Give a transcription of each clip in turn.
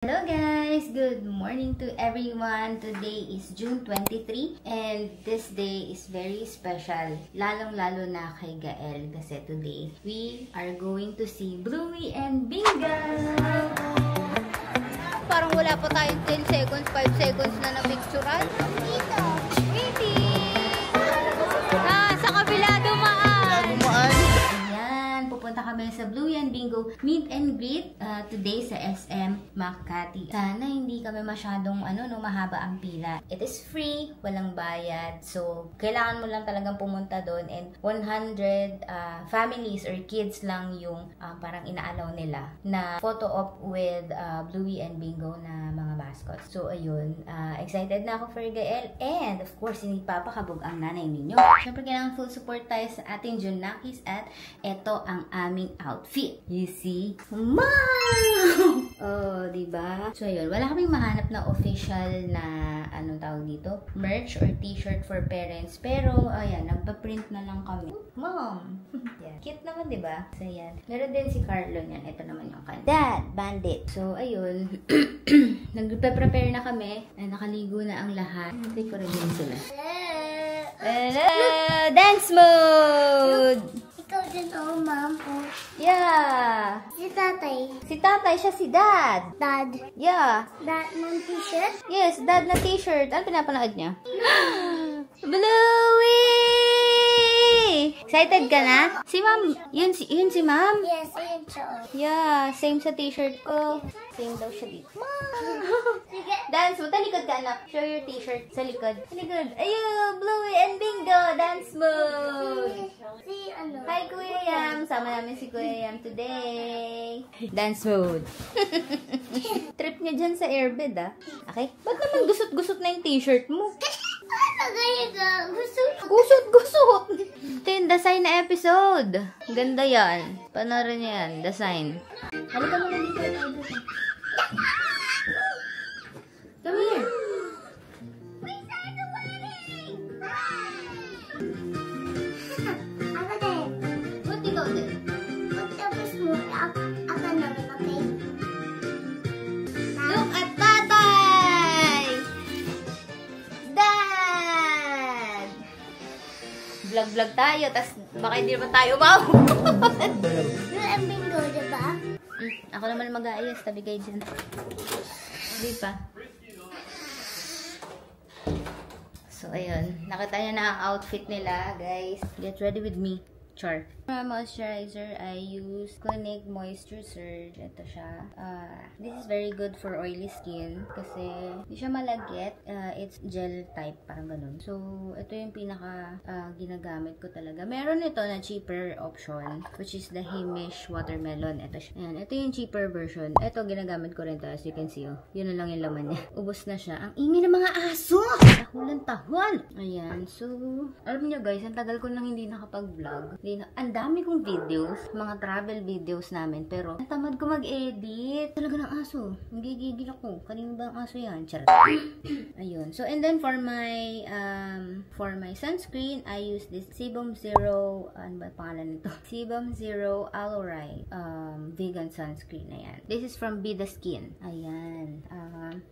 Hello guys! Good morning to everyone! Today is June 23 and this day is very special. Lalong-lalo na kay Gael kasi today we are going to see Bluey and Bingo! Parang wala pa tayong 10 seconds, 5 seconds na na-picturean. Dito! Meeting! Sa kabila dumaan! Pupunta kami sa Bluey and Bingo meet and greet today sa SM Makati. Sana hindi kami masyadong mahaba ang pila. It is free, walang bayad. So, kailangan mo lang talagang pumunta doon and 100 families or kids lang yung parang inaalaw nila na photo op with Bluey and Bingo na mga mascots. So, ayun. Excited na ako for Gael and of course, hindi papakabog ang nanay ninyo. Siyempre, kailangan full support tayo sa ating Junakis at eto ang aming outfit. You see? Mom! Oh, diba? So, ayun. Wala kaming mahanap na official na, anong tawag dito? Merch or t-shirt for parents. Pero, ayan, nagpa-print na lang kami. Mom! Yeah. Cute naman, diba? So, ayan. Meron din si Carlo niyan. Ito naman yung kanya. Dad! Bandit! So, ayun. Nagpe-prepare na kami. Nakaligo na ang lahat. Take ko rin din sila. Hello! Dance mode! Ikaw din, ma'am. Yeah. Si tatay. Si tatay, siya si dad. Dad. Yeah. Dad ng t-shirt? Yes, dad na t-shirt. Ano pinapanood niya? Bluey! Excited ka na? Si ma'am. Yun si ma'am? Yes, ayun siya. Yeah, same sa t-shirt ko. Same daw siya dito. Sige. Dance mo. Talikod ka, anak. Show your t-shirt sa likod. Talikod. Ayun, Bluey and Bingo. Dance mode. Si Hi, Kuya Yam. Sama namin si Kuya Yam today. Dance mode. Trip niya dyan sa airbed, ah. Okay? Ba't naman gusot-gusot na yung t-shirt mo? Ano ganyan ka? Gusot-gusot! Ito yung The Sign na episode. Ganda yan. Panoorin niya yan. The Sign. Halika mo lang dito. Come here. Ako din. Ba't ikaw din? Pagtapos mo, ako naman, okay? Look at tatay! Dad! Vlog-vlog tayo, tas baka hindi naman tayo Yung ang bingo, diba? Ako naman mag-aayos, tabi kayo dyan. Hindi pa. So, ayun. Nakita niyo na ang outfit nila, guys. Get ready with me. Char. For moisturizer, I use Clinique Moisture Surge. Ito siya. This is very good for oily skin kasi hindi siya malagkit. It's gel type, parang ganun. So, ito yung pinaka ginagamit ko talaga. Meron ito na cheaper option, which is the Heimish Watermelon. Ito siya. Ayan, ito yung cheaper version. Ito, ginagamit ko rin to, as you can see. Oh. Yun na lang yung laman niya. Ubus na siya. Ang ingay ng mga aso! Tahol! Ayan. So, alam niyo guys, ang tagal ko nang hindi nakapag-vlog. Ang dami kong videos, mga travel videos namin, pero ang tamad ko mag-edit. Talaga ng aso. Nagigigil ako. Kanino ba ang aso yan? Charot. Ayun. So, and then for my sunscreen, I use this Sebum Zero, ano ba pangalan nito? Sebum Zero Alorite vegan sunscreen. Ayan. This is from Bida Skin. Ayan.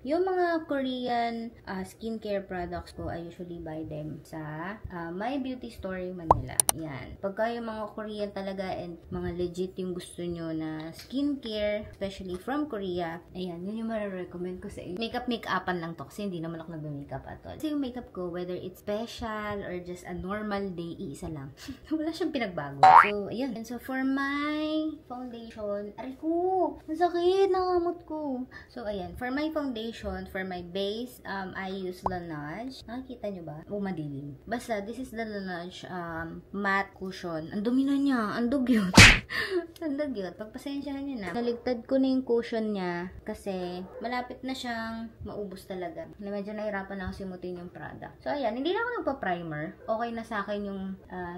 Yung mga Korean skincare products ko, I usually buy them sa My Beauty Store Manila. Ayan. Pagka yung mga Korean talaga and mga legit yung gusto nyo na skincare, especially from Korea, ayan, yun yung marirecommend ko sa inyo. Makeup-makeupan lang to kasi hindi naman ako nag-makeup at all. Kasi yung makeup ko, whether it's special or just a normal day, isa lang. Wala siyang pinagbago. So, ayan. And so, for my foundation, aray ko, masakit, nangamot ko. So, ayan. For my foundation, for my base, I use Laneige. Nakikita nyo ba? O, madilim. Basta, this is the Laneige matte cushion. Ang dumi na niya. Ang dugyot. Ang dugyot. Pagpasensyahan niyo na. Naligtad ko na yung cushion niya kasi malapit na siyang maubos talaga. Medyo nahirapan na ako simutin yung product. So, ayan. Hindi na ako nagpa-primer. Okay na sa akin yung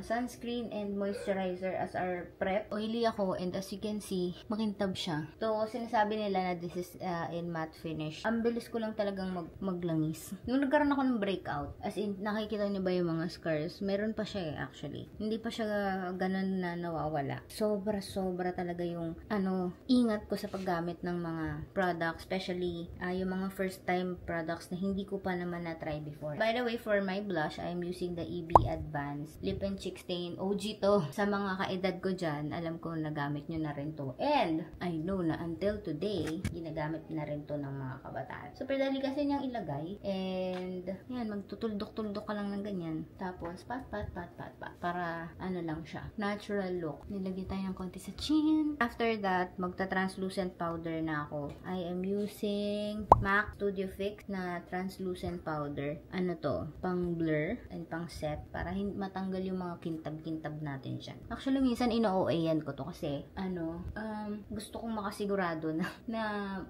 sunscreen and moisturizer as our prep. Oily ako and as you can see, makintab siya. So, sinasabi nila na this is in matte finish finish. Ang bilis ko lang talagang maglangis. Nung nagkaroon ako ng breakout, as in, nakikita niyo ba yung mga scars? Meron pa siya actually. Hindi pa siya ganun na nawawala. Sobra talaga yung, ingat ko sa paggamit ng mga products, especially, yung mga first time products na hindi ko pa naman na-try before. By the way, for my blush, I'm using the EB Advanced Lip and Cheek Stain. OG to. Sa mga kaedad ko dyan, alam ko nagamit nyo na rin to. And, I know na until today, ginagamit na rin to ng mga kabataan. Super dali kasi niyang ilagay. And, yan, magtutuldok-tuldok ka lang ng ganyan. Tapos, pat. Para, lang siya. Natural look. Nilagay tayo ng konti sa chin. After that, magta-translucent powder na ako. I am using MAC Studio Fix na translucent powder. Ano to? Pang blur and pang set para matanggal yung mga kintab-kintab natin dyan. Actually, minsan ino-OA-yan ko to kasi, gusto kong makasigurado na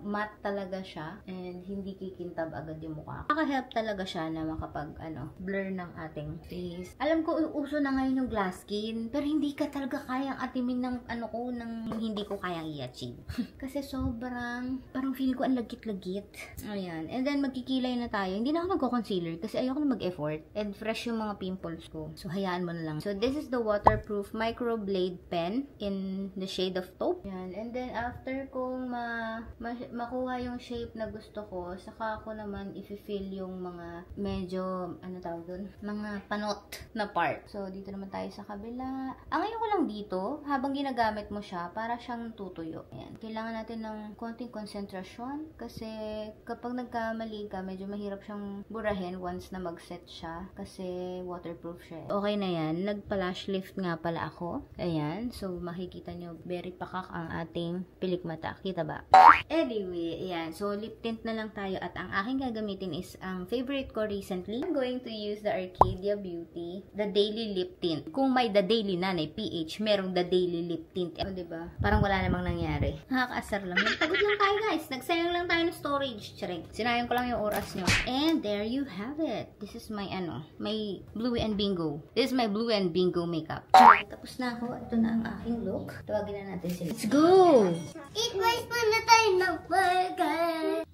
matte talaga siya and hindi kikintab agad yung mukha. Nakaka-help talaga siya na makapag, blur ng ating face. Alam ko, uso na ngayon yung glass skin, pero hindi ka talaga kayang atimin ng ng hindi ko kayang i-achieve. Kasi parang feeling ko ang lagkit-lagkit. Ayan. And then, magkikilay na tayo. Hindi na ako magko-concealer kasi ayoko na mag-effort. And fresh yung mga pimples ko. So, hayaan mo na lang. So, this is the waterproof microblade pen in the shade of taupe. Ayan. And then, after kong makuha yung shape na gusto ko, saka ako naman i-fill yung mga medyo, tawag dun? Mga panot na part. So, dito naman tayo sa kabila. Ang ngayon ko lang dito, habang ginagamit mo siya, para siyang tutuyo. Ayan. Kailangan natin ng konting konsentrasyon kasi kapag nagkamali ka, medyo mahirap siyang burahin once na mag-set siya kasi waterproof siya. Okay na yan. Nagpa-lash lift nga pala ako. Ayan. So, makikita nyo, very pakak ang ating pilik mata. Kita ba? Anyway, ayan. So, lip tint na lang tayo at ang aking gagamitin is ang favorite ko recently. I'm going to use the Arcadia Beauty, the Daily Lip Tint. Kung may the Daily Nanay PH, merong the Daily Lip Tint. O, diba? Parang wala namang nangyari. Nakakaasar lang. Nagpagod lang tayo, guys. Nagsayang lang tayo ng storage. Charing. Sinayang ko lang yung oras nyo. And there you have it. This is my, my Blue and Bingo. This is my Blue and Bingo makeup. Tapos na ako. Ito na ang aking look. Tawagin na natin sila. Let's go! Eat rice muna tayo ng burger.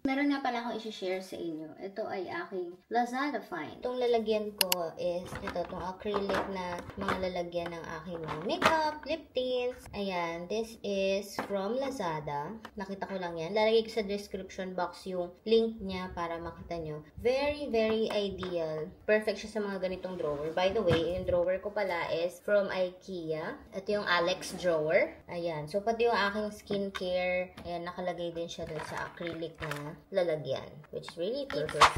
Meron nga pala akong i-share sa inyo. Ito ay aking Lazada find. Itong lalagyan ko is itong acrylic na mga lalagyan ng aking mga makeup, lip tints. Ayan, this is from Lazada. Nakita ko lang yan. Lalagay ko sa description box yung link niya para makita nyo. Very, very ideal. Perfect siya sa mga ganitong drawer. By the way, yung drawer ko pala is from IKEA. Ito yung Alex drawer. Ayan. So, pati yung aking skincare, ayan, nakalagay din siya dun sa acrylic na lalagyan, which is really perfect.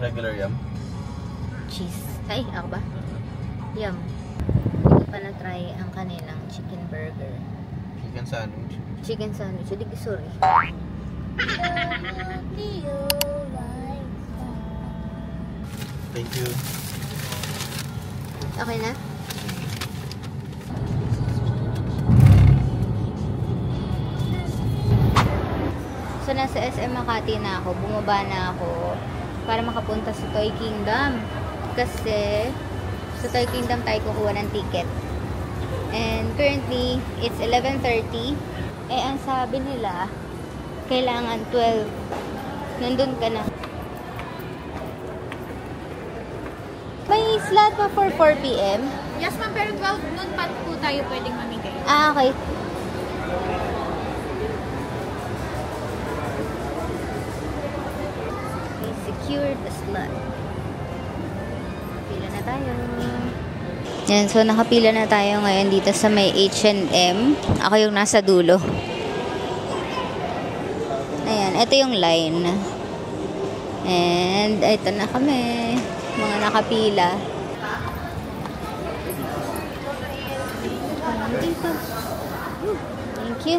Regular yum? Cheese. Ay, ako ba? Yum. Hindi ko pa na-try ang kanilang chicken burger. Chicken sandwich. Chicken sandwich. Sorry. Thank you. Okay na? So, nasa SM Makati na ako. Bumaba na ako para makapunta sa Toy Kingdom. Kasi, sa Toy Kingdom tayo kukuha ng ticket. And currently, it's 11:30. Eh, ang sabi nila, kailangan 12. Nandun ka na. May slot pa for 4 p.m.? Yes, ma'am, pero 12 noon pa po tayo pwedeng mamigay. Ah, okay. Secure the slot. Pila na tayo. Yan, so nakapila na tayo ngayon dito sa may H&M. Ako yung nasa dulo. Ayan, ito yung line. And ito na kami. Mga nakapila. Dito. Thank you.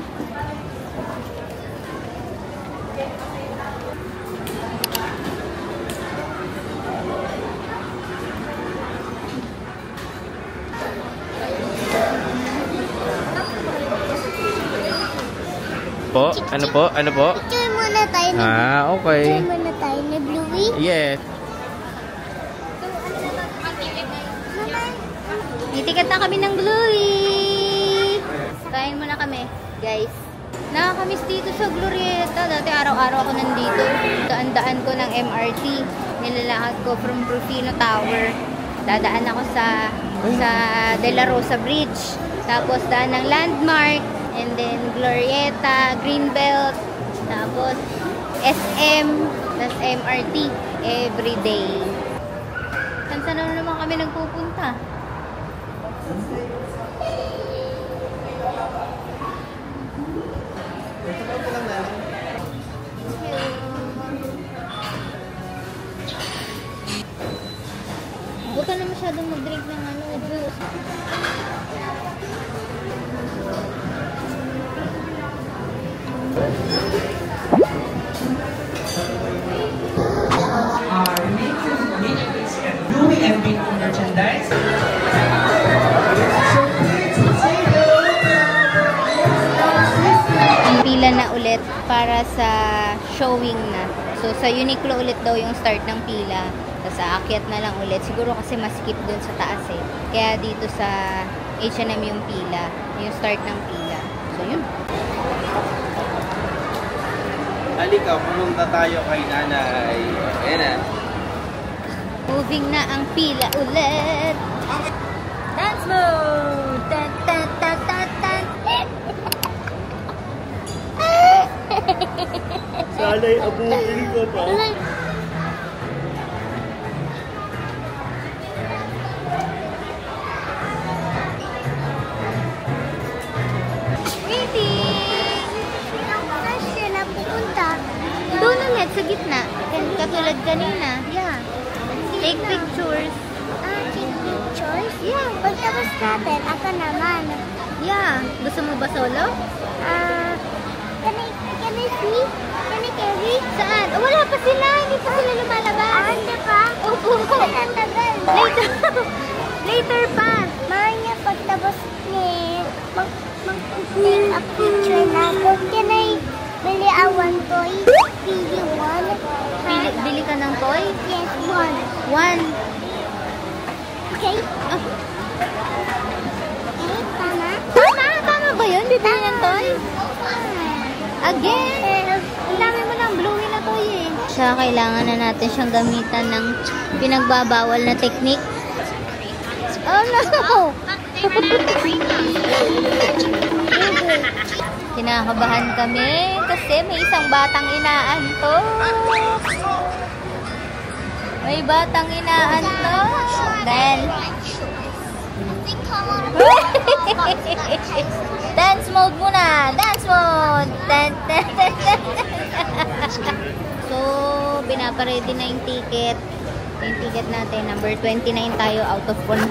Po? Ano po? Ano po? Picture muna tayo. Ah, okay. Picture muna ni Bluey? Yes. Itikat na kami ng Bluey! Kain muna kami, guys. Nakakamiss dito sa Glorieta. Dati araw-araw ako nandito. Daan-daan ko ng MRT. Nilalakad ko from Rufino Tower. Dadaan ako sa De La Rosa Bridge. Tapos daan ng Landmark. And then Glorieta, Greenbelt. Tapos SM. Tapos MRT. Everyday. Saan na naman kami nagpupunta? Huwag ka na masyadong mag-drink ng juice. Bluey and Big merchandise. Pila na ulit para sa showing na. So, sa Uniqlo ulit daw yung start ng pila. Tapos, aakyat na lang ulit. Siguro kasi maskip dun sa taas eh. Kaya dito sa H&M yung pila. Yung start ng pila. So, yun. Halika, pumunta tayo kay nanay. Ayan na. Moving na ang pila ulit. Dance mode! Tan, tan, tan, tan, tan. Sana'y abutin ko pa. Doon ulit, sa gitna. Katulad kanina. Yeah. Take pictures. Take pictures? Yeah. Pagtapos natin, ako naman. Yeah. Gusto mo ba solo? Can I see? Can I carry? Saan? Oh, wala pa sila. Hindi pa sila lumalabas. Hindi pa? Opo. Ang tagal. Later. Later pa. Maya, pagtapos ni mag-take a picture na ako. Can I bili one toy? Pili one? Bili ka ng toy? Yes, one. One. Okay? Oh. Okay, tama? Tama ba yun? Bibili ng toy? Again? Ang dami mo ng Bluey na toy eh. Siya, kailangan na natin siyang gamitan ng pinagbabawal na technique. Oh no! Kinakabahan kami kasi may isang batang inaantok. May batang inaantok. Then, dance mode muna. Dance mode. So, binaparedy na yung ticket. Yung ticket natin, number 29 tayo out of 100.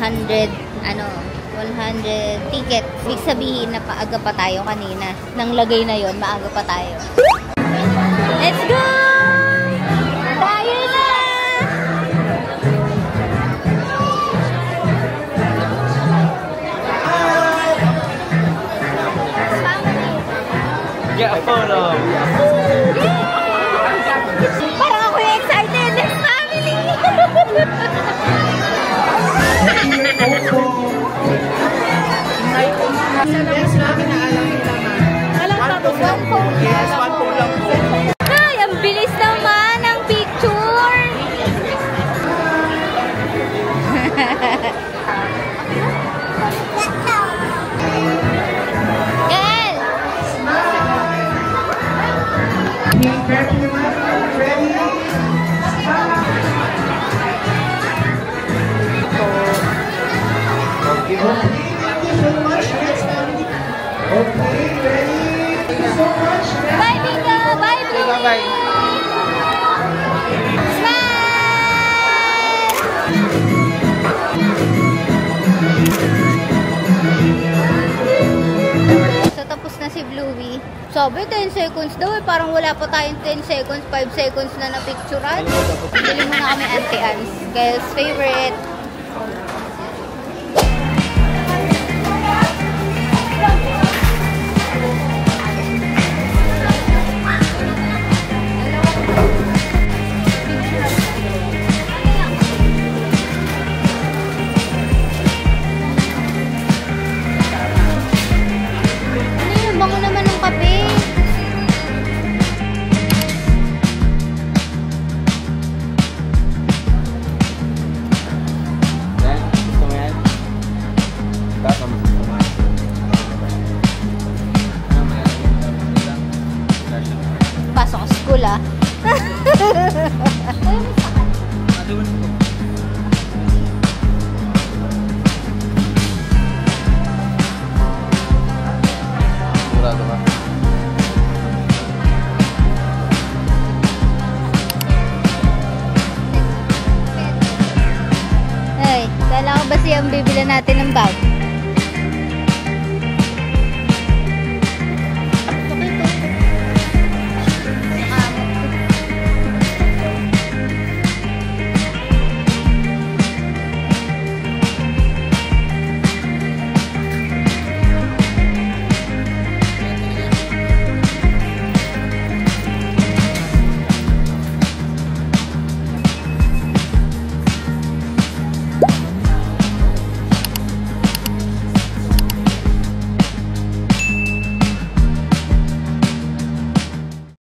100 ticket. Ibig sabihin na paaga pa tayo kanina. Nang lagay na yon, maaga pa tayo. Let's go! Tayo na! Yeah, photo. Parang ako yung excited. It's family! Yes, one phone lang po. Ay, ang bilis naman ng picture! Kel! Bye, Bingo! Bye, Bluey! Bye-bye. So, tapos na si Bluey. Sabi, 10 seconds daw eh. Parang wala pa tayong 10 seconds, 5 seconds na na-picturean. Bili muna kami Auntie Anne's. Guys, favorite. Sigurado ka? Ay, kala ko ba siyang bibili natin ng bag?